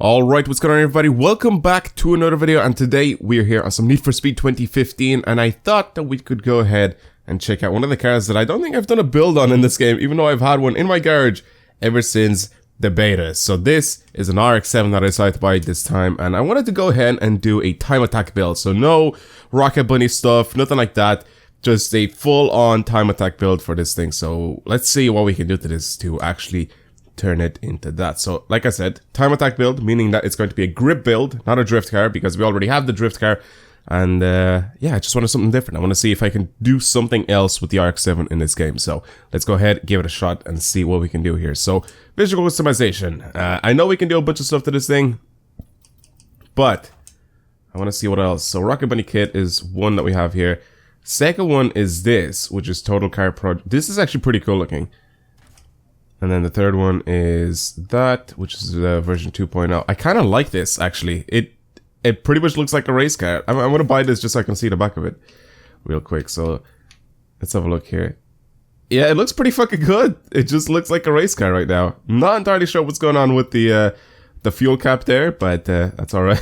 Alright, what's going on everybody? Welcome back to another video, and today we're here on some Need for Speed 2015, and I thought that we could go ahead and check out one of the cars that I don't think I've done a build on in this game, even though I've had one in my garage ever since the beta. So this is an RX7 that I decided to buy this time, and I wanted to go ahead and do a time attack build. So no Rocket Bunny stuff, nothing like that, just a full-on time attack build for this thing. So let's see what we can do to this to actually turn it into that. So like I said, time attack build, meaning that it's going to be a grip build, not a drift car, because we already have the drift car. And yeah, I just wanted something different. I want to see if I can do something else with the RX7 in this game. So let's go ahead, give it a shot, and see what we can do here. So visual customization. I know we can do a bunch of stuff to this thing, but I want to see what else. So Rocket Bunny kit is one that we have here. Second one is this, which is Total Car Pro. This is actually pretty cool looking. And then the third one is that, which is version 2.0. I kind of like this, actually. It pretty much looks like a race car. I'm going to buy this just so I can see the back of it real quick. So let's have a look here. Yeah, it looks pretty fucking good. It just looks like a race car right now. Not entirely sure what's going on with the fuel cap there, but that's alright.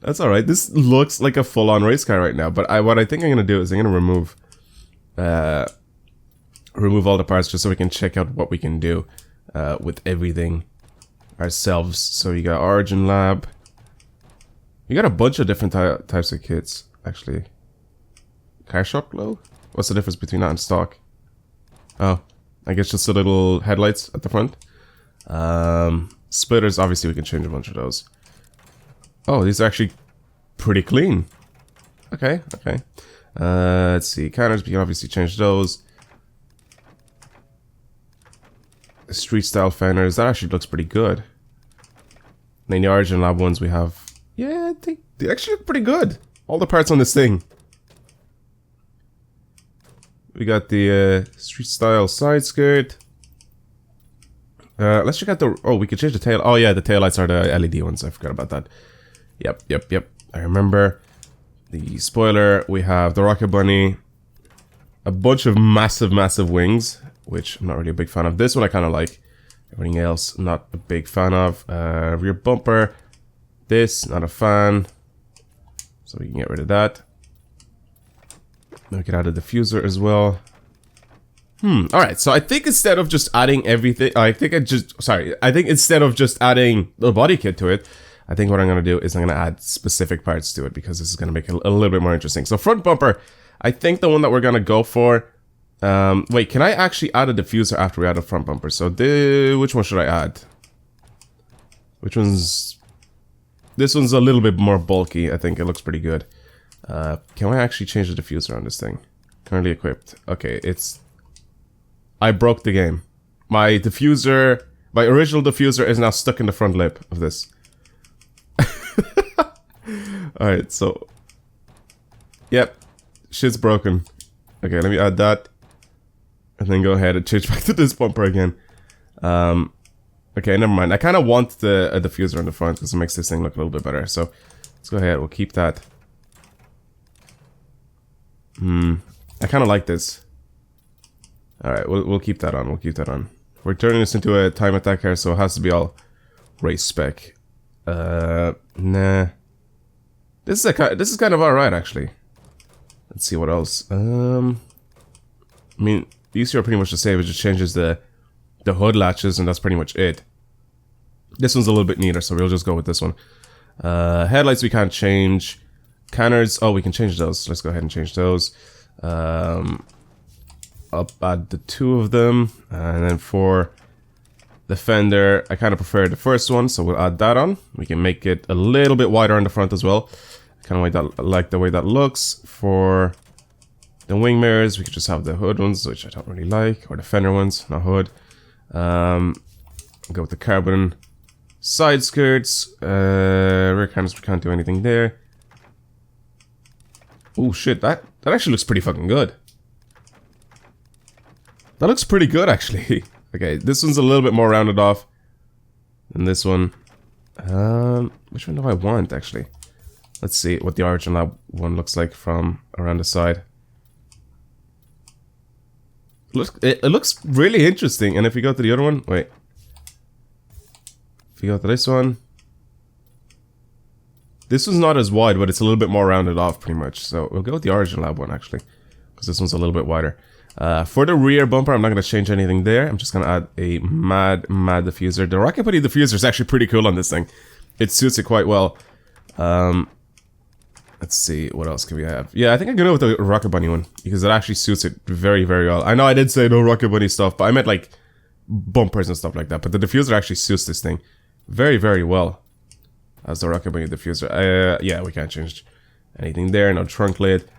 That's alright. This looks like a full-on race car right now. But what I think I'm going to do is I'm going to remove all the parts just so we can check out what we can do with everything ourselves. So you got Origin Lab. You got a bunch of different types of kits, actually. Car Shop Glow? What's the difference between that and stock? Oh, I guess just the little headlights at the front. Splitters, obviously we can change a bunch of those. Oh, these are actually pretty clean. Okay, okay. Let's see, counters, we can obviously change those. Street style fenders, that actually looks pretty good. Then the Origin Lab ones we have, yeah, they actually look pretty good. All the parts on this thing. We got the street style side skirt. Let's check out the, oh, we could change the tail. Oh yeah, the taillights are the LED ones, I forgot about that. Yep, I remember. The spoiler, we have the Rocket Bunny. A bunch of massive wings, which I'm not really a big fan of. This one I kind of like. Everything else, not a big fan of. Rear bumper. This, not a fan. So we can get rid of that. Then we can add a diffuser as well. Alright, so I think instead of just adding everything, I think instead of just adding the body kit to it, I think what I'm going to do is I'm going to add specific parts to it, because this is going to make it a little bit more interesting. So front bumper, I think the one that we're going to go for, wait, can I actually add a diffuser after we add a front bumper? So which one should I add? Which one's... This one's a little bit more bulky. I think it looks pretty good. Can I actually change the diffuser on this thing? Currently equipped. Okay, it's... I broke the game. My diffuser... My original diffuser is now stuck in the front lip of this. Alright, so... Yep. Shit's broken. Okay, let me add that. And then go ahead and change back to this bumper again. Okay, never mind. I kind of want a diffuser on the front because it makes this thing look a little bit better. So, let's go ahead. We'll keep that. I kind of like this. Alright, we'll keep that on. We'll keep that on. We're turning this into a time attack car, so it has to be all race spec. Nah. This is kind of alright, actually. Let's see what else. I mean, these two are pretty much the same. It just changes the hood latches, and that's pretty much it. This one's a little bit neater, so we'll just go with this one. Headlights we can't change. Canners, oh, we can change those. Let's go ahead and change those. I'll add the two of them, and then for the fender, I kind of prefer the first one, so we'll add that on. We can make it a little bit wider on the front as well. Kind of like the way that looks. For the wing mirrors, we could just have the hood ones, which I don't really like, or the fender ones, not hood. Go with the carbon side skirts. Rear canvas, we can't do anything there. Oh shit, that actually looks pretty fucking good. That looks pretty good, actually. Okay, this one's a little bit more rounded off than this one. Which one do I want, actually? Let's see what the Origin Lab one looks like from around the side. It looks really interesting. And if we go to the other one, wait. If you go to this one, this one's not as wide, but it's a little bit more rounded off pretty much. So we'll go with the Origin Lab one actually, because this one's a little bit wider. For the rear bumper, I'm not going to change anything there. I'm just going to add a mad diffuser. The Rocket Bunny diffuser is actually pretty cool on this thing. It suits it quite well. Let's see, what else can we have? Yeah, I think I'm going to go with the Rocket Bunny one, because it actually suits it very, very well. I know I did say no Rocket Bunny stuff, but I meant like bumpers and stuff like that. But the diffuser actually suits this thing very, very well as the Rocket Bunny diffuser. Yeah, we can't change anything there. No trunk lid.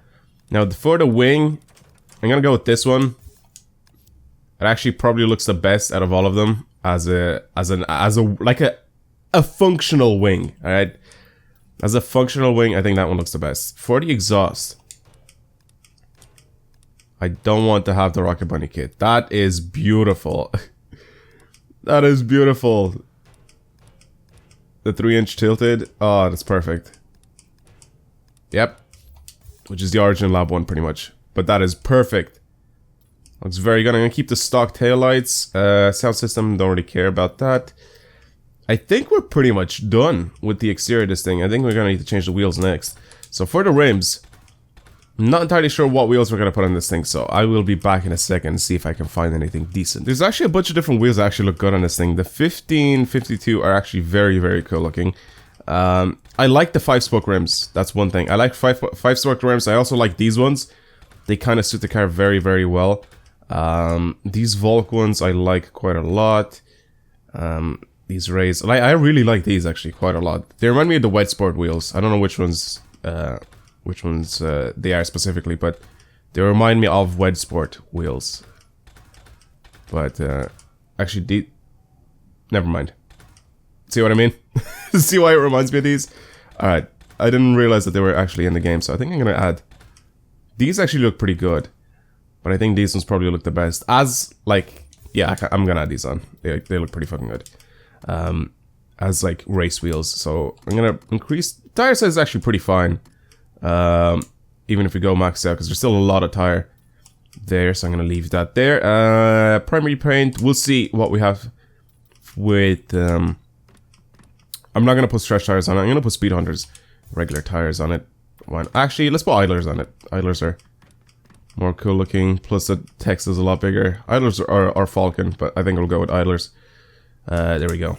Now, for the wing, I'm going to go with this one. It actually probably looks the best out of all of them as a functional wing, all right? As a functional wing, I think that one looks the best. For the exhaust, I don't want to have the Rocket Bunny kit. That is beautiful. That is beautiful. The 3-inch tilted. Oh, that's perfect. Yep. Which is the Origin Lab one, pretty much. But that is perfect. Looks very good. I'm going to keep the stock taillights. Sound system, don't really care about that. I think we're pretty much done with the exterior of this thing. I think we're going to need to change the wheels next. So for the rims, I'm not entirely sure what wheels we're going to put on this thing. So I will be back in a second and see if I can find anything decent. There's actually a bunch of different wheels that actually look good on this thing. The 1552 are actually very, very cool looking. I like the 5-spoke rims. That's one thing. I like 5-spoke rims. I also like these ones. They kind of suit the car very, very well. These Volk ones I like quite a lot. These Rays, I really like these actually quite a lot. They remind me of the Wet Sport wheels. I don't know which ones they are specifically, but they remind me of Wet Sport wheels. But actually, never mind. See what I mean? See why it reminds me of these? All right, I didn't realize that they were actually in the game, so I think I'm gonna add. These actually look pretty good, but I think these ones probably look the best. As like, yeah, I'm gonna add these on. They look pretty fucking good. As like race wheels, so I'm gonna increase tire size is actually pretty fine, even if we go max out, because there's still a lot of tire there, so I'm gonna leave that there. Primary paint, we'll see what we have with I'm not gonna put stretch tires on it. I'm gonna put Speed Hunters regular tires on it. Actually, let's put Idlers on it. Idlers are more cool looking, plus the text is a lot bigger. Idlers are Falcon, but I think we'll go with Idlers. There we go.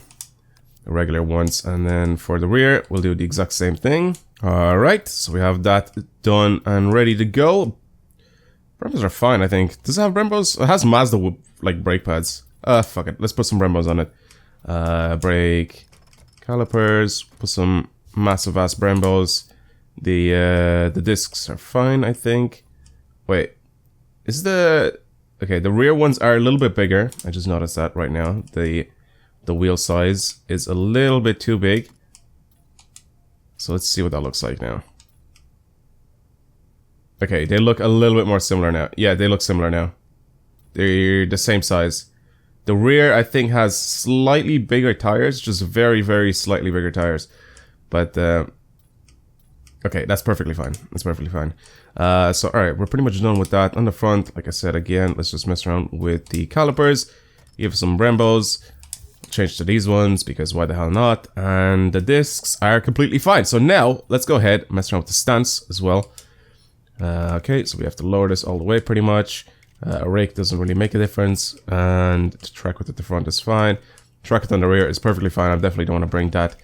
The regular ones. And then for the rear, we'll do the exact same thing. Alright, so we have that done and ready to go. Brembos are fine, I think. Does it have Brembos? It has Mazda, like, brake pads. Fuck it. Let's put some Brembos on it. Brake calipers. Put some massive ass Brembos. The discs are fine, I think. Wait. Is the... Okay, the rear ones are a little bit bigger. I just noticed that right now. The wheel size is a little bit too big. So let's see what that looks like now. Okay, they look a little bit more similar now. Yeah, they look similar now. They're the same size. The rear, I think, has slightly bigger tires. Just very, very slightly bigger tires. But, okay, that's perfectly fine. That's perfectly fine. So, alright, we're pretty much done with that. On the front, like I said, again, let's just mess around with the calipers. Give some Brembos. Change to these ones, because why the hell not? And the discs are completely fine. So now, let's go ahead and mess around with the stance as well. Okay, so we have to lower this all the way pretty much. A rake doesn't really make a difference. And the track width at the front is fine. Track width on the rear is perfectly fine. I definitely don't want to bring that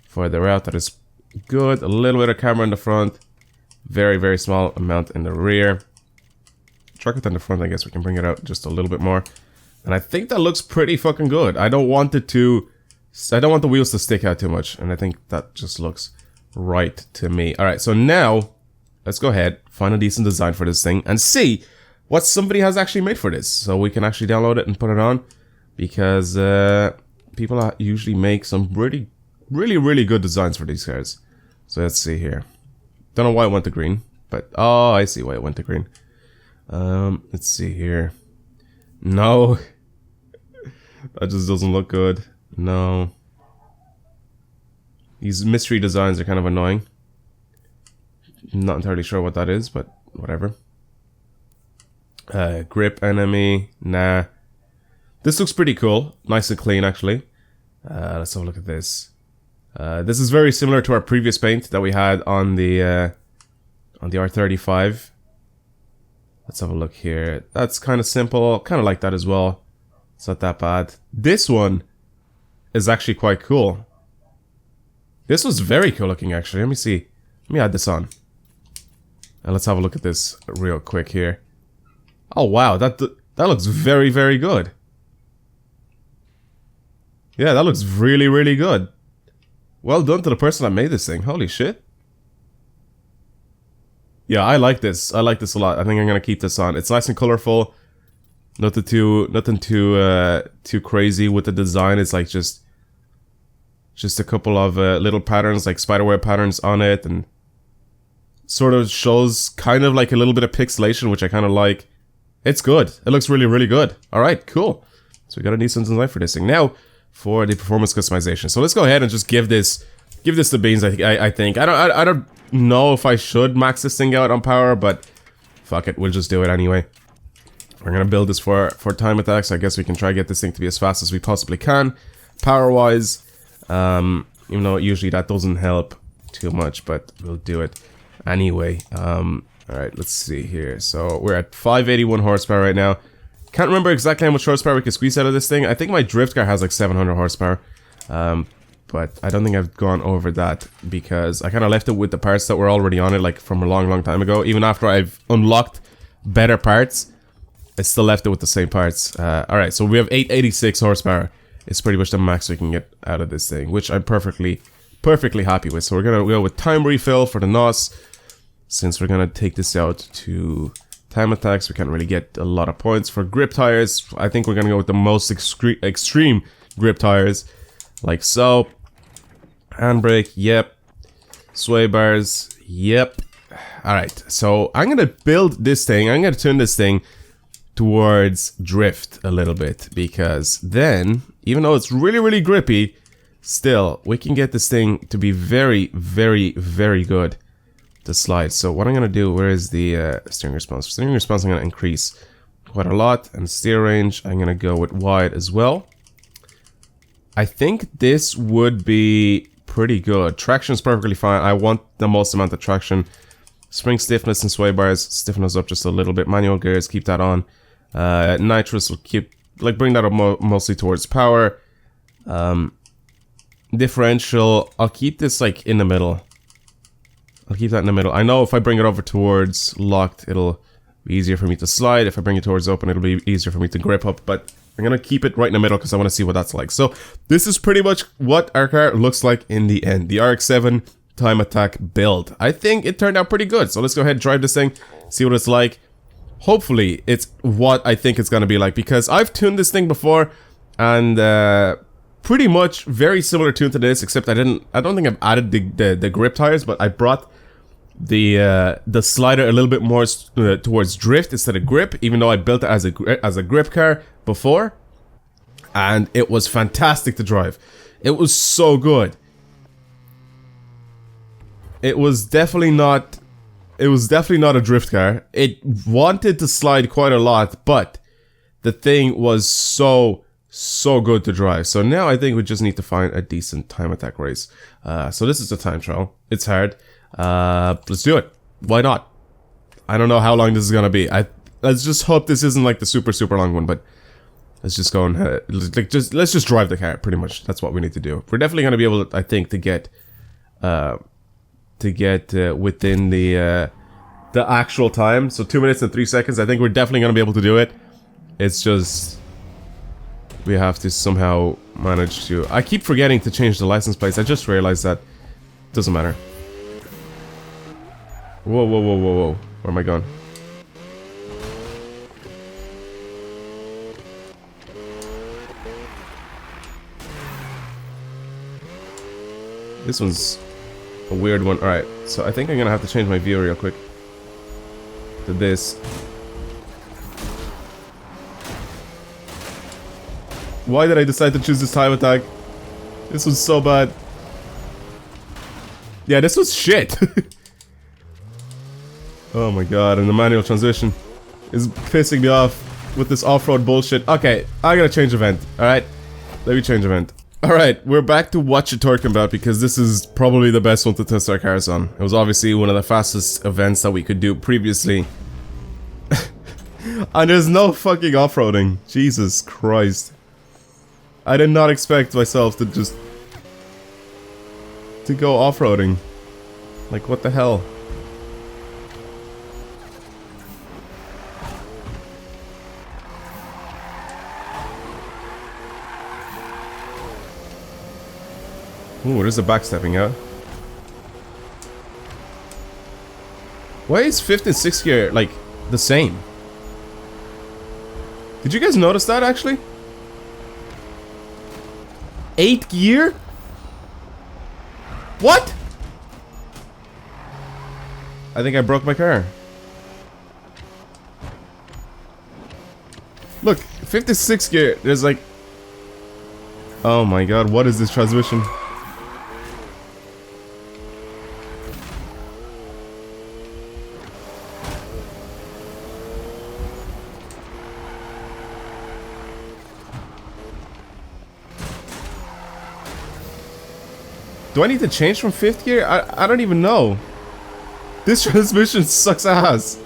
further out. That is good. A little bit of camera in the front. Very, very small amount in the rear. Track width on the front, I guess we can bring it out just a little bit more. And I think that looks pretty fucking good. I don't want the wheels to stick out too much. And I think that just looks right to me. Alright, so now, let's go ahead, find a decent design for this thing, and see what somebody has actually made for this. So we can actually download it and put it on. Because people usually make some really, really good designs for these cars. So let's see here. Don't know why it went to green. But, oh, I see why it went to green. Let's see here. No. That just doesn't look good. No. These mystery designs are kind of annoying. Not entirely sure what that is, but whatever. Grip enemy. Nah. This looks pretty cool. Nice and clean, actually. Let's have a look at this. This is very similar to our previous paint that we had on the R35. Let's have a look here. That's kind of simple. Kind of like that as well. It's not that bad. This one is actually quite cool. This was very cool looking, actually. Let me see. Let me add this on. And let's have a look at this real quick here. Oh, wow. That looks very, very good. Yeah, that looks really, really good. Well done to the person that made this thing. Holy shit. Yeah, I like this. I like this a lot. I think I'm gonna keep this on. It's nice and colorful. Nothing too crazy with the design. It's like just a couple of little patterns, like spiderweb patterns on it, and sort of shows kind of like a little bit of pixelation, which I kind of like. It's good. It looks really, really good. All right, cool. So we got a decent design for this thing. Now for the performance customization. So let's go ahead and just give this the beans. I think I don't know if I should max this thing out on power, but fuck it, we'll just do it anyway. We're gonna build this for time attacks. So I guess we can try to get this thing to be as fast as we possibly can, power wise. Even though usually that doesn't help too much, but we'll do it anyway. Alright, let's see here. So we're at 581 horsepower right now. Can't remember exactly how much horsepower we can squeeze out of this thing. I think my drift car has like 700 horsepower. But I don't think I've gone over that because I kind of left it with the parts that were already on it, like from a long time ago. Even after I've unlocked better parts, I still left it with the same parts. Alright, so we have 886 horsepower. It's pretty much the max we can get out of this thing, which I'm perfectly happy with. So we're gonna go with time refill for the NOS. Since we're gonna take this out to time attacks, we can't really get a lot of points. For grip tires, I think we're gonna go with the most extreme grip tires, like so. Handbrake, yep. Sway bars, yep. Alright, so I'm gonna build this thing. I'm gonna turn this thing towards drift a little bit, because then, even though it's really grippy, still, we can get this thing to be very good to slide. So what I'm gonna do, where is the steering response? Steering response I'm gonna increase quite a lot, and steer range I'm gonna go with wide as well. I think this would be pretty good. Traction is perfectly fine. I want the most amount of traction. Spring stiffness and sway bars, stiffen us up just a little bit. Manual gears, keep that on. Nitrous will keep, like, bring that up mostly towards power. Differential, I'll keep this like in the middle. I'll keep that in the middle. I know if I bring it over towards locked, it'll be easier for me to slide. If I bring it towards open, it'll be easier for me to grip up, but I'm gonna keep it right in the middle because I want to see what that's like. So this is pretty much what our car looks like in the end. The RX7 time attack build. I think it turned out pretty good. So let's go ahead and drive this thing, see what it's like. Hopefully it's what I think it's gonna be like, because I've tuned this thing before, and pretty much very similar tune to this, except I don't think I've added the grip tires, but I brought the slider a little bit more towards drift instead of grip, even though I built it as a grip car before, and it was fantastic to drive. It was so good. It was definitely not a drift car. It wanted to slide quite a lot, but the thing was so good to drive. So now I think we just need to find a decent time attack race. So this is a time trial. It's hard. Let's do it. Why not? I don't know how long this is gonna be. Let's just hope this isn't like the super long one, but let's just go and let's just drive the car. Pretty much, that's what we need to do. We're definitely gonna be able to, I think, to get within the actual time. So 2 minutes and 3 seconds. I think we're definitely gonna be able to do it. It's just we have to somehow manage to. I keep forgetting to change the license plates. I just realized that. Doesn't matter. Whoa. Where am I going? This one's a weird one. Alright, so I think I'm gonna have to change my view real quick to this. Why did I decide to choose this time attack? This was so bad. Yeah, this was shit. Oh my god, and the manual transition is pissing me off with this off-road bullshit. Okay, I gotta change event, alright? Let me change event. Alright, we're back to what you're talking about because this is probably the best one to test our cars on. It was obviously one of the fastest events that we could do previously. And there's no fucking off-roading. Jesus Christ. I did not expect myself to just... to go off-roading. Like, what the hell? Ooh, there's a backstepping out. Why is 5th and 6th gear, like, the same? Did you guys notice that, actually? 8th gear? What? I think I broke my car. Look, 5th and 6th gear, there's like... Oh my god, what is this transmission? Do I need to change from 5th gear? I don't even know. This transmission sucks ass.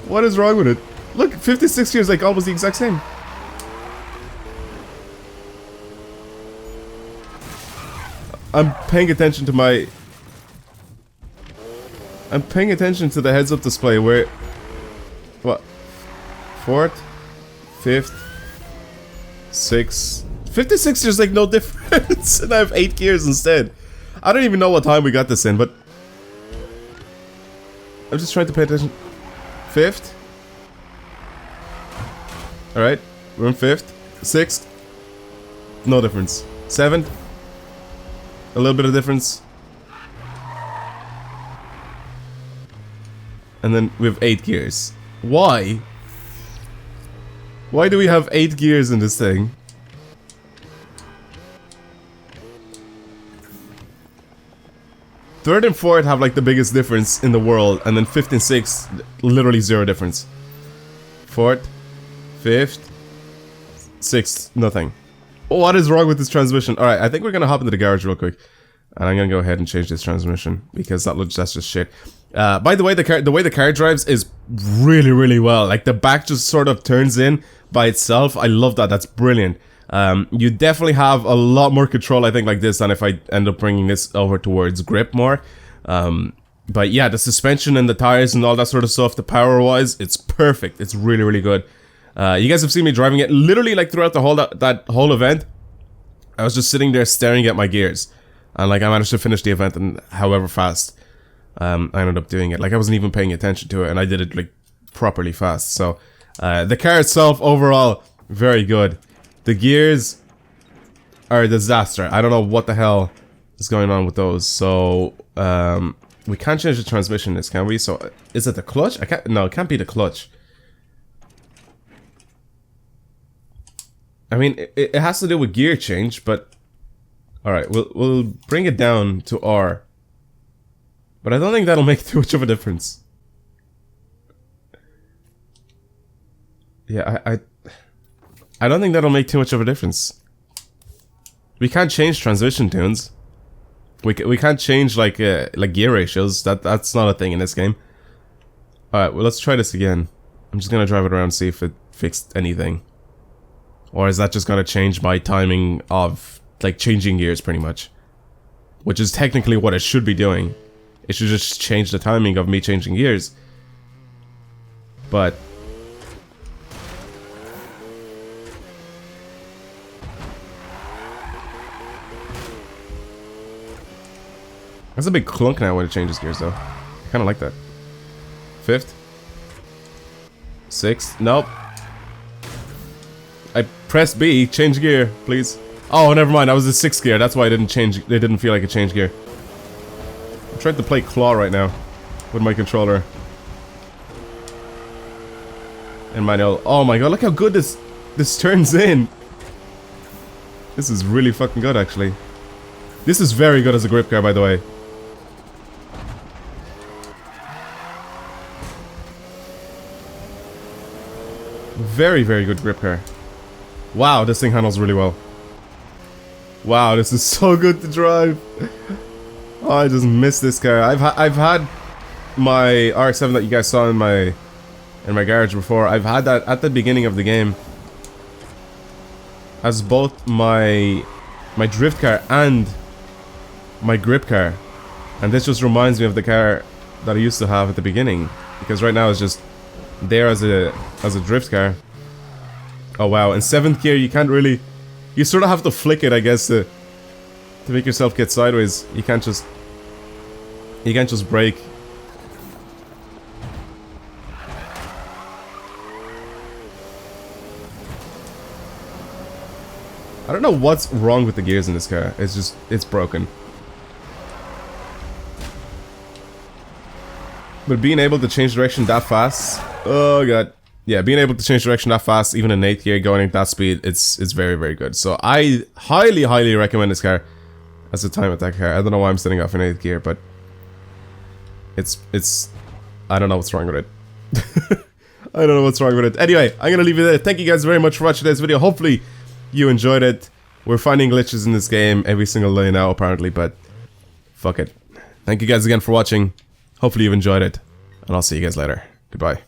What is wrong with it? Look, 56 gear is like almost the exact same. I'm paying attention to my... I'm paying attention to the heads-up display where... What? 4th? 5th? 6th? 56 there's like no difference and I have 8 gears instead. I don't even know what time we got this in, but... I'm just trying to pay attention. 5th? Alright, we're in 5th. 6th? No difference. 7th? A little bit of difference. And then we have 8 gears. Why? Why do we have 8 gears in this thing? Third and 4th have like the biggest difference in the world, and then 5th and 6th, literally zero difference. 4th, 5th, 6th, nothing. What is wrong with this transmission? Alright, I think we're gonna hop into the garage real quick. And I'm gonna go ahead and change this transmission, because that's just shit. By the way, the way the car drives is really, really well. Like, the back just sort of turns in by itself. I love that, that's brilliant. You definitely have a lot more control, I think, like this than if I end up bringing this over towards grip more. But yeah, the suspension and the tires and all that sort of stuff, the power-wise, it's perfect. It's really, really good. You guys have seen me driving it literally like throughout the whole that whole event. I was just sitting there staring at my gears, and like I managed to finish the event in however fast I ended up doing it. Like I wasn't even paying attention to it, and I did it like properly fast. So the car itself, overall, very good. The gears are a disaster. I don't know what the hell is going on with those. So, we can't change the transmission in this, can we? So, is it the clutch? No, it can't be the clutch. I mean, it has to do with gear change, but... Alright, we'll bring it down to R. But I don't think that'll make too much of a difference. Yeah, I don't think that'll make too much of a difference. We can't change transmission tunes. We can't change like gear ratios. That's not a thing in this game. All right, well let's try this again. I'm just gonna drive it around and see if it fixed anything, or is that just gonna change my timing of like changing gears pretty much, which is technically what it should be doing. It should just change the timing of me changing gears, but. That's a big clunk now when it changes gears, though. I kind of like that. 5th? 6th? Nope. I pressed B, change gear, please. Oh, never mind. That was the 6th gear. That's why I didn't change. It didn't feel like it changed gear. I'm trying to play claw right now with my controller. And manual. Oh my god! Look how good this turns in. This is really fucking good, actually. This is very good as a grip car, by the way. Very, very good grip car. Wow, this thing handles really well. Wow, this is so good to drive. Oh, I just missed this car. I've had my RX7 that you guys saw in my garage before. I've had that at the beginning of the game as both my drift car and my grip car, and this just reminds me of the car that I used to have at the beginning, because right now it's just there as a drift car. Oh wow, in 7th gear you can't really, you sort of have to flick it, I guess, to make yourself get sideways. You can't just brake. I don't know what's wrong with the gears in this car. It's broken. But being able to change direction that fast, oh god. Yeah, being able to change direction that fast, even in 8th gear, going at that speed, it's very, very good. So I highly, highly recommend this car as a time attack car. I don't know why I'm setting off in 8th gear, but it's I don't know what's wrong with it. I don't know what's wrong with it. Anyway, I'm gonna leave it there. Thank you guys very much for watching today's video. Hopefully you enjoyed it. We're finding glitches in this game every single day now, apparently, but fuck it. Thank you guys again for watching. Hopefully you've enjoyed it, and I'll see you guys later. Goodbye.